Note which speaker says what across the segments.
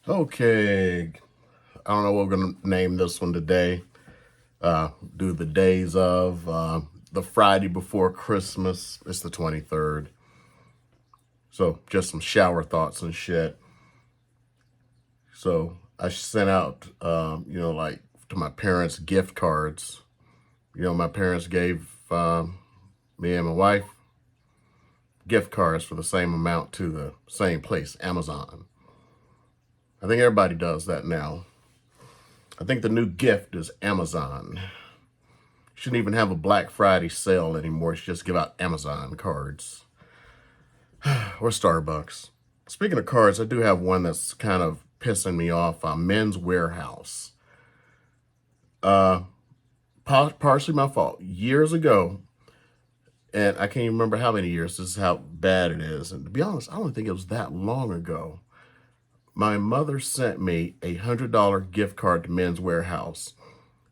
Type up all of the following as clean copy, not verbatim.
Speaker 1: Okay, I don't know what we're gonna name this one today. Do the days of the Friday before Christmas. It's the 23rd. So just some shower thoughts and shit. So I sent out, like to my parents gift cards. My parents gave me and my wife gift cards for the same amount to the same place, Amazon. I think everybody does that now. I think the new gift is Amazon. Shouldn't even have a Black Friday sale anymore. Should just give out Amazon cards or Starbucks. Speaking of cards, I do have one that's kind of pissing me off. Men's Warehouse. Partially my fault. Years ago, and I can't even remember how many years. This is how bad it is. And to be honest, I don't think it was that long ago. My mother sent me $100 gift card to Men's Warehouse.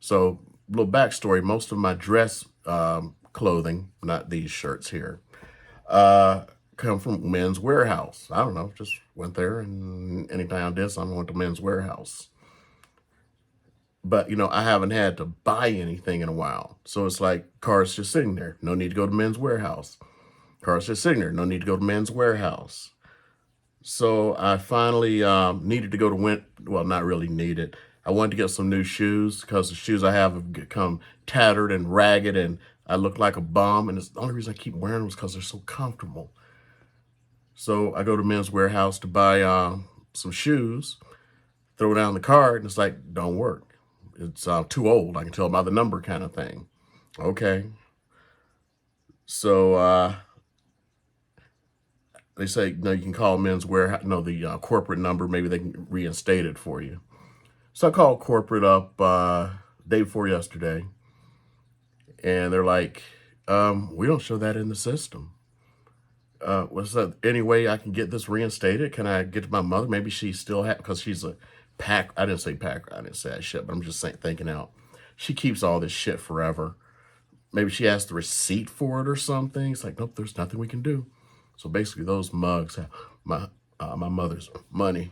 Speaker 1: So, little backstory: most of my dress clothing, not these shirts here, come from Men's Warehouse. I don't know, just went there, and anytime I did something, I went to Men's Warehouse. But I haven't had to buy anything in a while, so it's like cars just sitting there. No need to go to Men's Warehouse. Cars just sitting there. No need to go to Men's Warehouse. So I finally needed to go to well, not really needed. I wanted to get some new shoes because the shoes I have become tattered and ragged, and I look like a bum. And it's the only reason I keep wearing them was because they're so comfortable. So I go to Men's Warehouse to buy some shoes, throw down the card, and it's like, don't work. It's too old. I can tell by the number kind of thing. Okay. So they say, no, you can call Men's Warehouse, no, the corporate number, maybe they can reinstate it for you. So I called corporate up day before yesterday, and they're like, we don't show that in the system. Was that any way I can get this reinstated? Can I get to my mother? Maybe she still has, because she's a pack. I didn't say packer. I didn't say that shit, but I'm just thinking out. She keeps all this shit forever. Maybe she has the receipt for it or something. It's like, nope, there's nothing we can do. So basically, those mugs have my mother's money.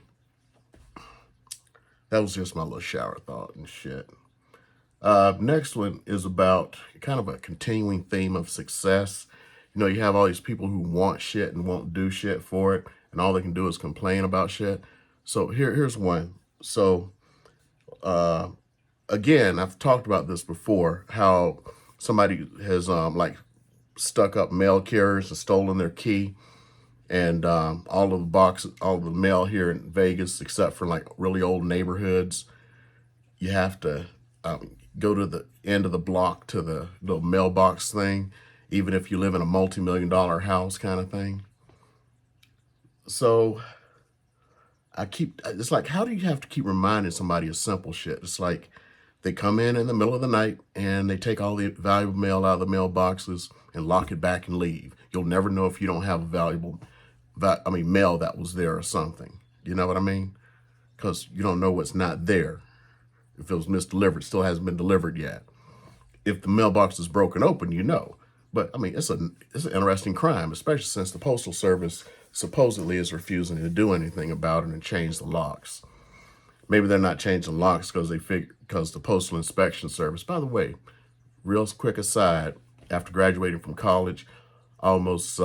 Speaker 1: That was just my little shower thought and shit. Next one is about kind of a continuing theme of success. You have all these people who want shit and won't do shit for it, and all they can do is complain about shit. So here's one. So again, I've talked about this before, how somebody has like stuck up mail carriers and stolen their key, and all of the boxes, all of the mail here in Vegas, except for like really old neighborhoods, you have to go to the end of the block to the little mailbox thing, even if you live in a multi-million-dollar house kind of thing. So it's like, how do you have to keep reminding somebody of simple shit? It's like they come in the middle of the night and they take all the valuable mail out of the mailboxes and lock it back and leave. You'll never know if you don't have a mail that was there or something. You know what I mean? Because you don't know what's not there. If it was misdelivered, still hasn't been delivered yet. If the mailbox is broken open, you know. But it's an interesting crime, especially since the Postal Service supposedly is refusing to do anything about it and change the locks. Maybe they're not changing locks because the Postal Inspection Service. By the way, real quick aside, after graduating from college, I almost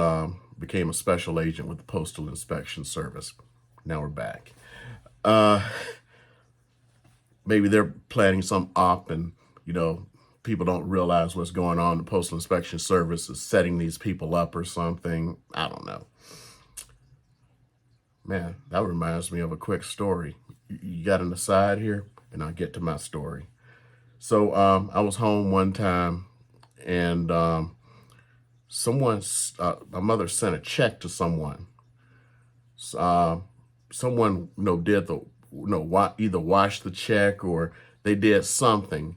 Speaker 1: became a special agent with the Postal Inspection Service. Now we're back. Maybe they're planning some op, and people don't realize what's going on. The Postal Inspection Service is setting these people up or something. I don't know. Man, that reminds me of a quick story. You got an aside here, and I'll get to my story. So I was home one time, and my mother sent a check to someone. Someone did the either washed the check or they did something,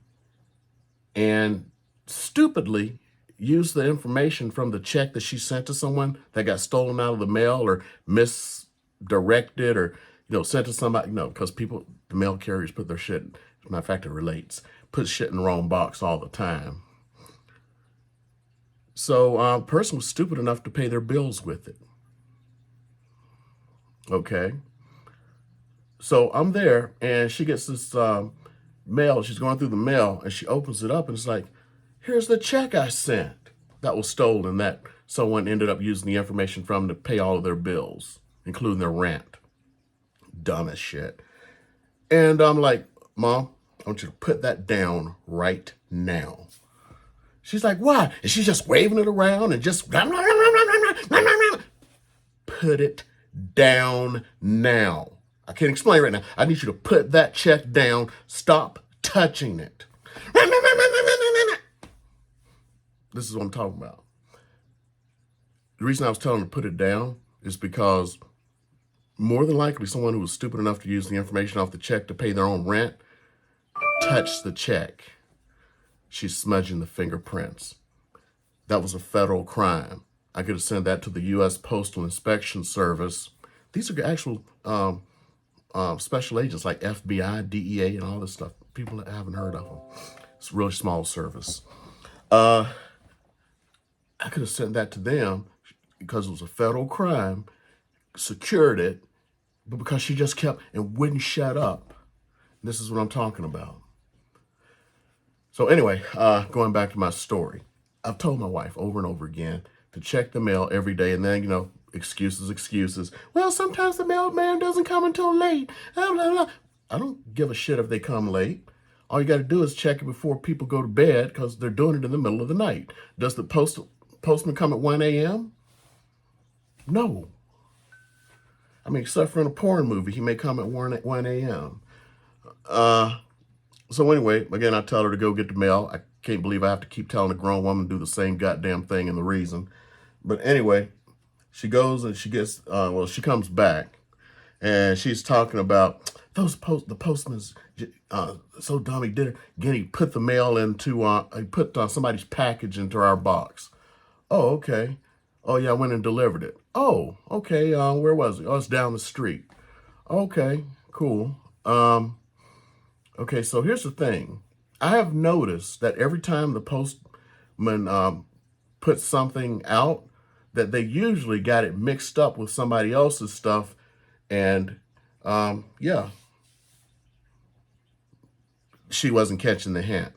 Speaker 1: and stupidly used the information from the check that she sent to someone that got stolen out of the mail or misdirected, or sent to somebody. Because the mail carriers put their shit, as a matter of fact, it relates, put shit in the wrong box all the time. So a person was stupid enough to pay their bills with it. Okay. So I'm there, and she gets this mail. She's going through the mail, and she opens it up, and it's like, here's the check I sent that was stolen, that someone ended up using the information from to pay all of their bills, including their rent. Dumb as shit. And I'm like, Mom, I want you to put that down right now. She's like, why? And she's just waving it around and just put it down now. I can't explain right now. I need you to put that check down. Stop touching it. This is what I'm talking about. The reason I was telling her to put it down is because more than likely someone who was stupid enough to use the information off the check to pay their own rent touched the check. She's smudging the fingerprints. That was a federal crime. I could have sent that to the U.S. Postal Inspection Service. These are actual special agents like FBI, DEA, and all this stuff. People that haven't heard of them. It's a really small service. I could have sent that to them because it was a federal crime, secured it, but because she just kept and wouldn't shut up. This is what I'm talking about. So anyway, going back to my story, I've told my wife over and over again to check the mail every day, and then, excuses. Well, sometimes the mailman doesn't come until late. Blah, blah, blah. I don't give a shit if they come late. All you got to do is check it before people go to bed because they're doing it in the middle of the night. Does the postman come at 1 a.m.? No. I mean, except for in a porn movie, he may come at 1 a.m. So anyway, again, I tell her to go get the mail. I can't believe I have to keep telling a grown woman to do the same goddamn thing in the reason. But anyway, she goes and she gets, she comes back and she's talking about the postman's so dumb. He did it again. He put the mail into, he put somebody's package into our box. Oh, okay. Oh yeah, I went and delivered it. Oh, okay. Where was it? Oh, it's down the street. Okay, cool. Okay, so here's the thing. I have noticed that every time the postman puts something out, that they usually got it mixed up with somebody else's stuff, and she wasn't catching the hint.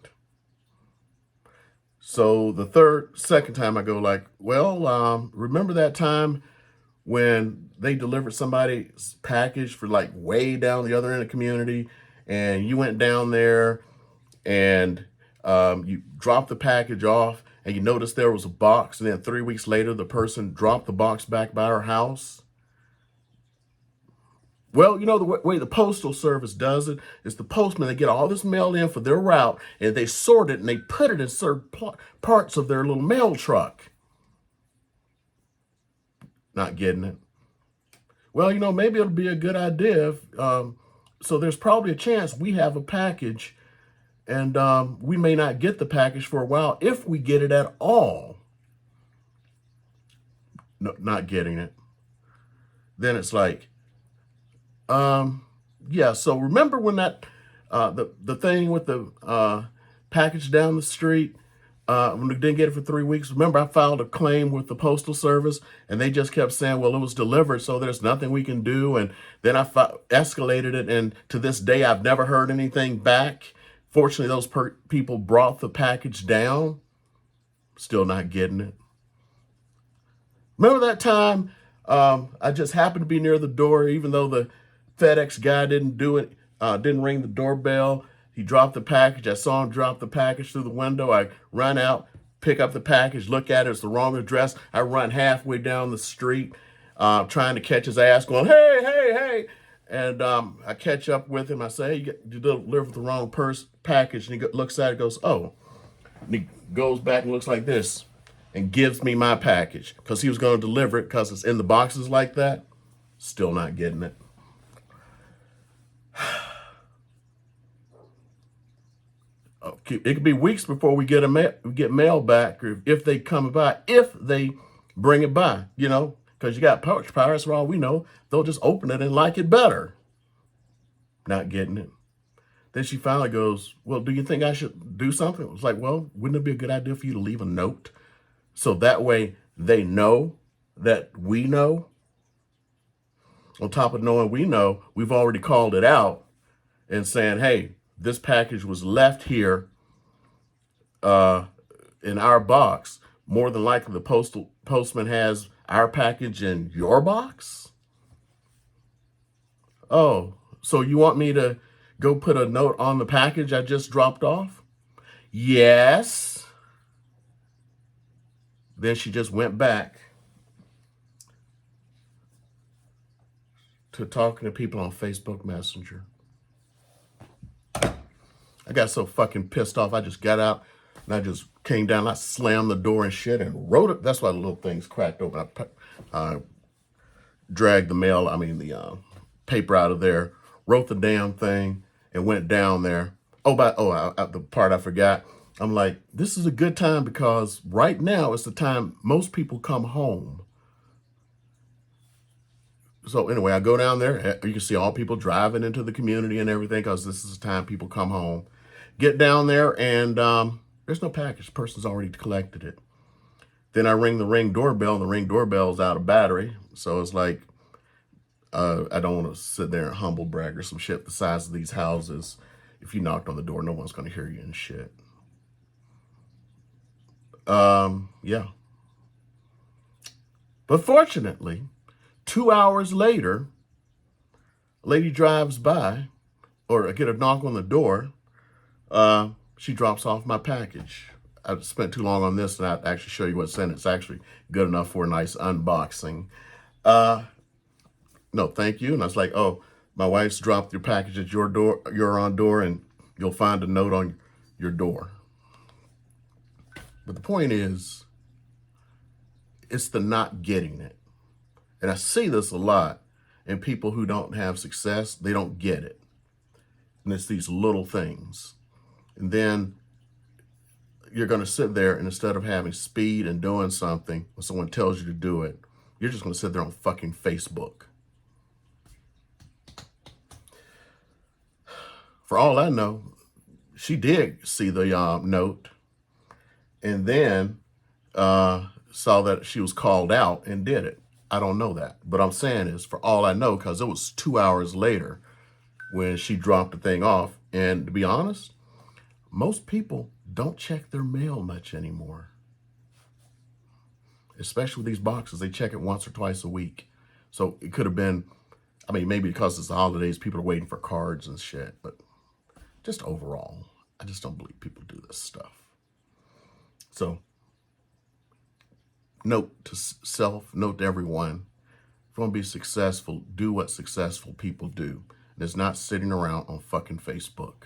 Speaker 1: So the second time I go like, well, remember that time when they delivered somebody's package for like way down the other end of the community, and you went down there and you dropped the package off and you noticed there was a box, and then 3 weeks later the person dropped the box back by her house? Well, the way the Postal Service does it is the postman, they get all this mail in for their route, and they sort it and they put it in certain parts of their little mail truck. Not getting it. Well, maybe it'll be a good idea if, so there's probably a chance we have a package, and we may not get the package for a while if we get it at all. No, not getting it. Then it's like, yeah, so remember when that, the thing with the package down the street, when we didn't get it for 3 weeks, remember I filed a claim with the Postal Service, and they just kept saying, well, it was delivered, so there's nothing we can do. And then I escalated it, and to this day, I've never heard anything back. Fortunately, those people brought the package down. Still not getting it. Remember that time I just happened to be near the door, even though the FedEx guy didn't do it, didn't ring the doorbell. He dropped the package. I saw him drop the package through the window. I run out, pick up the package, look at it. It's the wrong address. I run halfway down the street, trying to catch his ass, going, hey, hey, hey. And I catch up with him. I say, hey, you delivered the wrong package. And he looks at it and goes, oh. And he goes back and looks like this and gives me my package because he was going to deliver it because it's in the boxes like that. Still not getting it. It could be weeks before we get mail back, or if they come by, if they bring it by, because you got pirates, for all we know, they'll just open it and like it better. Not getting it. Then she finally goes, well, do you think I should do something? It was like, well, wouldn't it be a good idea for you to leave a note? So that way they know that we know. On top of knowing we know, we've already called it out and saying, hey, this package was left here in our box. More than likely the postman has our package in your box. Oh, so you want me to go put a note on the package I just dropped off? Yes. Then she just went back to talking to people on Facebook Messenger. I got so fucking pissed off. I just got out and I just came down. I slammed the door and shit and wrote it. That's why the little things cracked open. I dragged the paper out of there, wrote the damn thing, and went down there. The part I forgot. I'm like, this is a good time because right now it's the time most people come home. So anyway, I go down there. You can see all people driving into the community and everything because this is the time people come home. Get down there and there's no package. The person's already collected it. Then I ring the Ring doorbell, and the Ring doorbell's out of battery. So it's like, I don't want to sit there and humble brag or some shit. The size of these houses, if you knocked on the door, no one's going to hear you and shit. Yeah. But fortunately, 2 hours later, a lady drives by, or I get a knock on the door. She drops off my package. I spent too long on this and I'd actually show you what's in it. It's actually good enough for a nice unboxing. No, thank you. And I was like, oh, my wife's dropped your package at your door, and you'll find a note on your door. But the point is, it's the not getting it. And I see this a lot in people who don't have success. They don't get it. And it's these little things. And then you're going to sit there and instead of having speed and doing something, when someone tells you to do it, you're just going to sit there on fucking Facebook. For all I know, she did see the note and then saw that she was called out and did it. I don't know that. But I'm saying is, for all I know, because it was 2 hours later when she dropped the thing off. And to be honest, most people don't check their mail much anymore. Especially with these boxes, they check it once or twice a week. So it could have been, maybe because it's the holidays, people are waiting for cards and shit. But just overall, I just don't believe people do this stuff. So, note to self, note to everyone, if you want to be successful, do what successful people do. And it's not sitting around on fucking Facebook.